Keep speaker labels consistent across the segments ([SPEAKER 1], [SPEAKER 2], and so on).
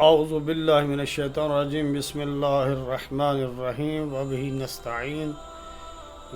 [SPEAKER 1] اعوذ باللہ من الشیطان الرجیم بسم اللہ الرحمن الرحیم وبہ نستعین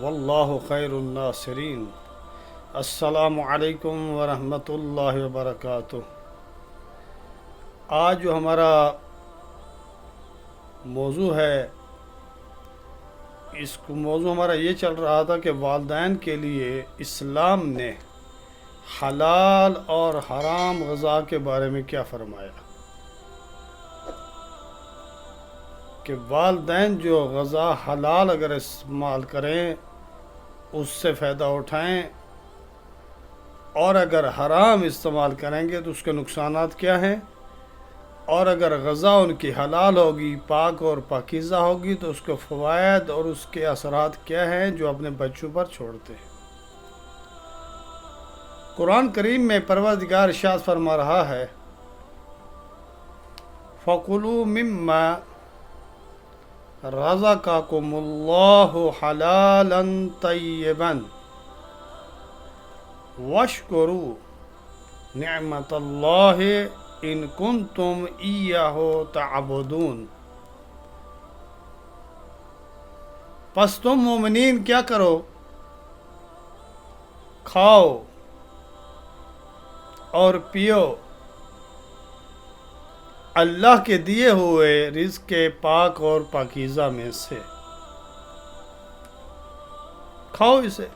[SPEAKER 1] واللہ خیر الناصرین۔ السلام علیکم ورحمۃ اللہ وبرکاتہ۔ آج جو ہمارا موضوع ہے، اس کو موضوع ہمارا یہ چل رہا تھا کہ والدین کے لیے اسلام نے حلال اور حرام غذا کے بارے میں کیا فرمایا، کہ والدین جو غذا حلال اگر استعمال کریں اس سے فائدہ اٹھائیں، اور اگر حرام استعمال کریں گے تو اس کے نقصانات کیا ہیں، اور اگر غذا ان کی حلال ہوگی، پاک اور پاکیزہ ہوگی، تو اس کے فوائد اور اس کے اثرات کیا ہیں جو اپنے بچوں پر چھوڑتے ہیں۔ قرآن کریم میں پروردگار ارشاد فرما رہا ہے، فَقُلُوا مِمَّا رَزَقَكُمُ اللَّهُ حَلَالًا طَيِّبًا وَاشْكُرُوا نِعْمَةَ اللَّهِ إِن كُنتُمْ إِيَّاهُ تَعْبُدُونَ۔ پس تم مومنین کیا کرو، کھاؤ اور پیو اللہ کے دیے ہوئے رزق کے پاک اور پاکیزہ میں سے، کھاؤ اسے۔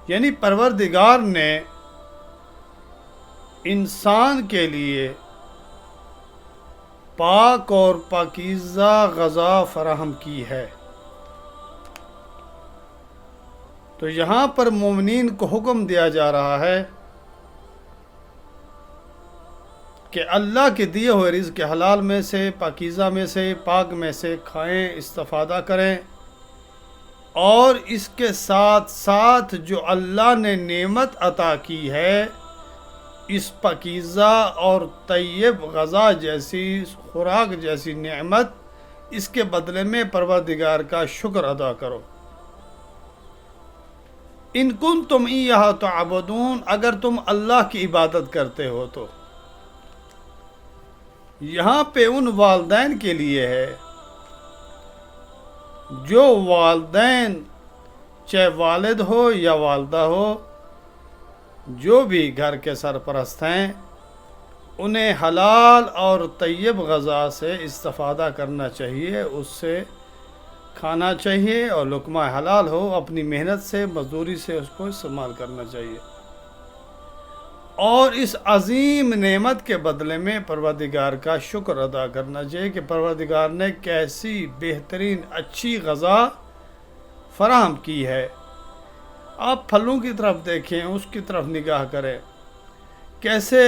[SPEAKER 1] یعنی پروردگار نے انسان کے لیے پاک اور پاکیزہ غذا فراہم کی ہے، تو یہاں پر مومنین کو حکم دیا جا رہا ہے کہ اللہ کے دیے ہوئے رزق حلال میں سے، پاکیزہ میں سے، پاک میں سے کھائیں، استفادہ کریں، اور اس کے ساتھ ساتھ جو اللہ نے نعمت عطا کی ہے، اس پاکیزہ اور طیب غذا جیسی، خوراک جیسی نعمت، اس کے بدلے میں پروردگار کا شکر ادا کرو۔ ان کنتم ایہ تعبدون، اگر تم اللہ کی عبادت کرتے ہو تو۔ یہاں پہ ان والدین کے لیے ہے جو والدین، چاہے والد ہو یا والدہ ہو، جو بھی گھر کے سرپرست ہیں، انہیں حلال اور طیب غذا سے استفادہ کرنا چاہیے، اس سے کھانا چاہیے، اور لقمہ حلال ہو، اپنی محنت سے، مزدوری سے اس کو استعمال کرنا چاہیے، اور اس عظیم نعمت کے بدلے میں پروردگار کا شکر ادا کرنا چاہیے کہ پروردگار نے کیسی بہترین اچھی غذا فراہم کی ہے۔ آپ پھلوں کی طرف دیکھیں، اس کی طرف نگاہ کریں، کیسے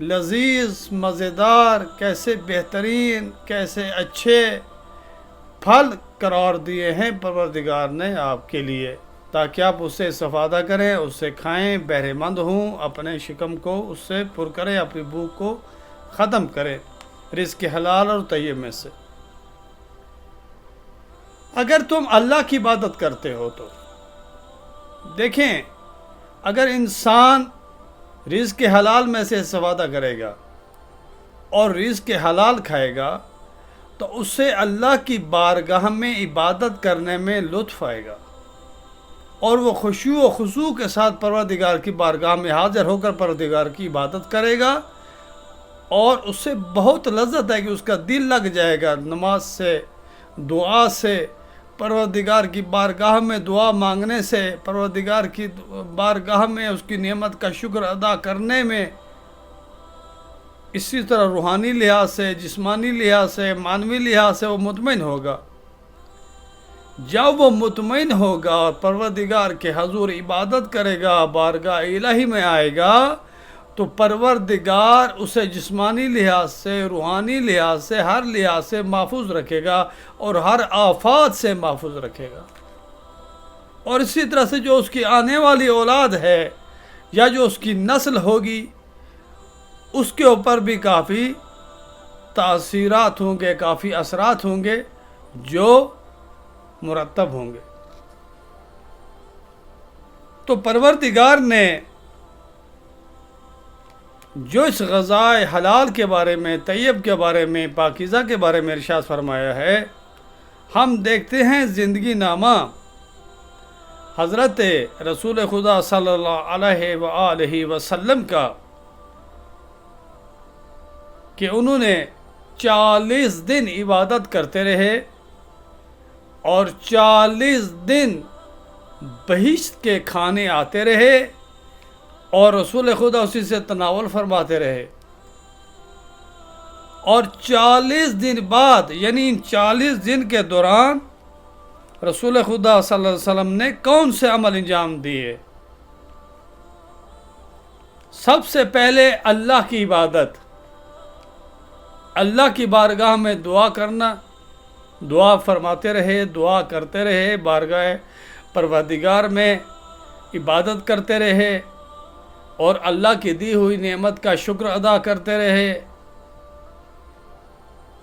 [SPEAKER 1] لذیذ، مزیدار، کیسے بہترین، کیسے اچھے پھل قرار دیے ہیں پروردگار نے آپ کے لیے، تاکہ آپ اس سے استفادہ کریں، اس سے کھائیں، بہرے مند ہوں، اپنے شکم کو اس سے پر کریں، اپنی بھوک کو ختم کریں رزق حلال اور طیب میں سے۔ اگر تم اللہ کی عبادت کرتے ہو تو دیکھیں، اگر انسان رزق حلال میں سے استفادہ کرے گا اور رزق حلال کھائے گا تو اس سے اللہ کی بارگاہ میں عبادت کرنے میں لطف آئے گا، اور وہ خشوع و خضوع کے ساتھ پروردگار کی بارگاہ میں حاضر ہو کر پروردگار کی عبادت کرے گا، اور اس سے بہت لذت ہے کہ اس کا دل لگ جائے گا نماز سے، دعا سے، پروردگار کی بارگاہ میں دعا مانگنے سے، پروردگار کی بارگاہ میں اس کی نعمت کا شکر ادا کرنے میں۔ اسی طرح روحانی لحاظ سے، جسمانی لحاظ سے، معنوی لحاظ سے وہ مطمئن ہوگا۔ جب وہ مطمئن ہوگا اور پروردگار کے حضور عبادت کرے گا، بارگاہ الہی میں آئے گا، تو پروردگار اسے جسمانی لحاظ سے، روحانی لحاظ سے، ہر لحاظ سے محفوظ رکھے گا، اور ہر آفات سے محفوظ رکھے گا۔ اور اسی طرح سے جو اس کی آنے والی اولاد ہے، یا جو اس کی نسل ہوگی، اس کے اوپر بھی کافی تاثیرات ہوں گے، کافی اثرات ہوں گے جو مرتب ہوں گے۔ تو پروردگار نے جو اس غذائے حلال کے بارے میں، طیب کے بارے میں، پاکیزہ کے بارے میں ارشاد فرمایا ہے، ہم دیکھتے ہیں زندگی نامہ حضرت رسول خدا صلی اللہ علیہ وآلہ وسلم کا کہ انہوں نے 40 دن عبادت کرتے رہے اور 40 دن بہشت کے کھانے آتے رہے اور رسول خدا اسی سے تناول فرماتے رہے، اور 40 دن بعد یعنی ان 40 دن کے دوران رسول خدا صلی اللہ علیہ وسلم نے کون سے عمل انجام دیے؟ سب سے پہلے اللہ کی عبادت، اللہ کی بارگاہ میں دعا کرنا، دعا فرماتے رہے، دعا کرتے رہے، بارگاہ پروردگار میں عبادت کرتے رہے اور اللہ کی دی ہوئی نعمت کا شکر ادا کرتے رہے،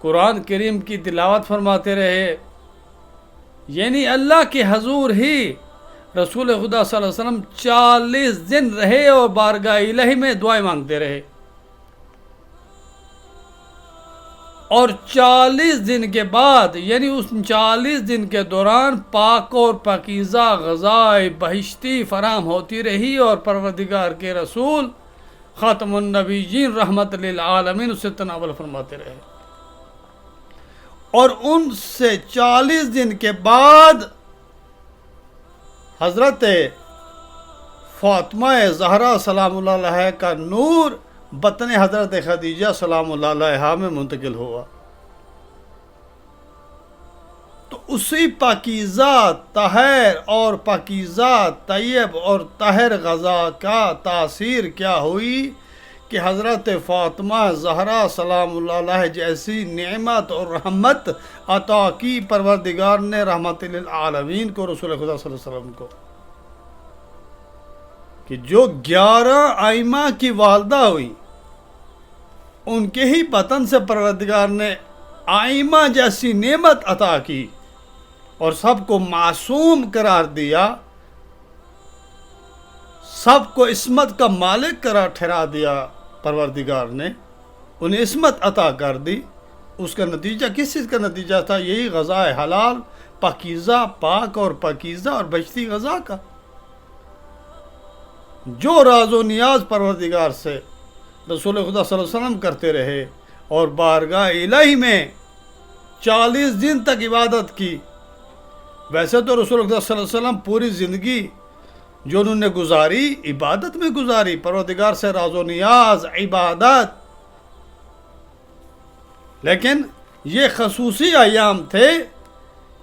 [SPEAKER 1] قرآن کریم کی تلاوت فرماتے رہے، یعنی اللہ کے حضور ہی رسول خدا صلی اللہ علیہ وسلم 40 دن رہے اور بارگاہ الہی میں دعائیں مانگتے رہے، اور 40 دن کے بعد یعنی اس 40 دن کے دوران پاک اور پاکیزہ غذائے بہشتی فراہم ہوتی رہی اور پروردگار کے رسول خاتم النبیین رحمت للعالمین اسے تناول فرماتے رہے، اور ان سے 40 دن کے بعد حضرت فاطمہ زہرا سلام اللہ علیہا کا نور بطن حضرت خدیجہ سلام اللہ علیہا میں منتقل ہوا، تو اسی پاکیزہ طاہر اور پاکیزہ طیب اور طاہر غذا کا تاثیر کیا ہوئی کہ حضرت فاطمہ زہرا سلام اللہ علیہ جیسی نعمت اور رحمت عطا کی پروردگار نے رحمت للعالمین کو، رسول خدا صلی اللہ علیہ وسلم کو، کہ جو 11 ائمہ کی والدہ ہوئی ان کے ہی بطن سے پروردگار نے ائمہ جیسی نعمت عطا کی اور سب کو معصوم قرار دیا، سب کو عصمت کا مالک قرار ٹھہرا دیا، پروردگار نے انہیں عصمت عطا کر دی۔ اس کا نتیجہ کس چیز کا نتیجہ تھا؟ یہی غذائے حلال، پاکیزہ، پاک اور پاکیزہ اور بہشتی غذا کا، جو راز و نیاز پروردگار سے رسول خدا صلی اللہ علیہ وسلم کرتے رہے اور بارگاہ الہی میں 40 دن تک عبادت کی۔ ویسے تو رسول خدا صلی اللہ علیہ وسلم پوری زندگی جو انہوں نے گزاری عبادت میں گزاری، پروردگار سے راز و نیاز، عبادت، لیکن یہ خصوصی ایام تھے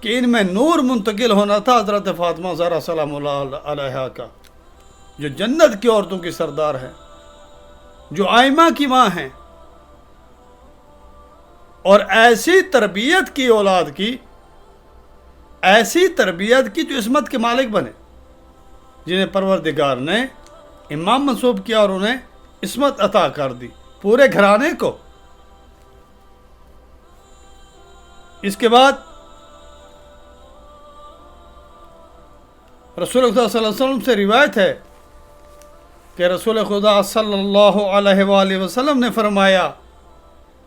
[SPEAKER 1] کہ ان میں نور منتقل ہونا تھا حضرت فاطمہ زہرا سلام اللہ علیہا کا، جو جنت کی عورتوں کی سردار ہیں، جو ائمہ کی ماں ہیں، اور ایسی تربیت کی اولاد کی، ایسی تربیت کی جو عصمت کے مالک بنے، جنہیں پروردگار نے امام منصوب کیا اور انہیں عصمت عطا کر دی، پورے گھرانے کو۔ اس کے بعد رسول خدا صلی اللہ علیہ وسلم سے روایت ہے کہ رسول خدا صلی اللہ علیہ وآلہ وسلم نے فرمایا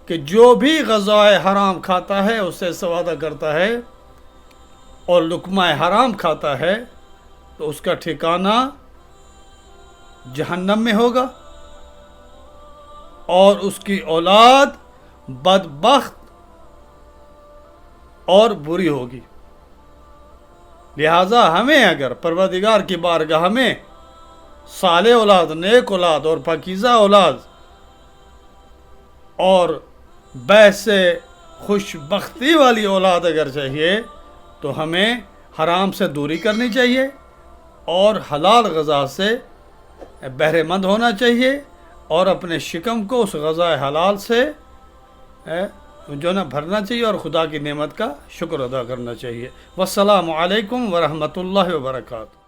[SPEAKER 1] کہ جو بھی غذائے حرام کھاتا ہے اس سے سوادہ کرتا ہے اور لقمہ حرام کھاتا ہے تو اس کا ٹھکانہ جہنم میں ہوگا اور اس کی اولاد بدبخت اور بری ہوگی۔ لہذا ہمیں اگر پروردگار کی بارگاہ میں صالح اولاد، نیک اولاد اور پاکیزہ اولاد اور بحث خوش بختی والی اولاد اگر چاہیے تو ہمیں حرام سے دوری کرنی چاہیے اور حلال غذا سے بہرے مند ہونا چاہیے اور اپنے شکم کو اس غذائے حلال سے جو نا بھرنا چاہیے اور خدا کی نعمت کا شکر ادا کرنا چاہیے۔ والسلام علیکم ورحمۃ اللہ وبرکاتہ۔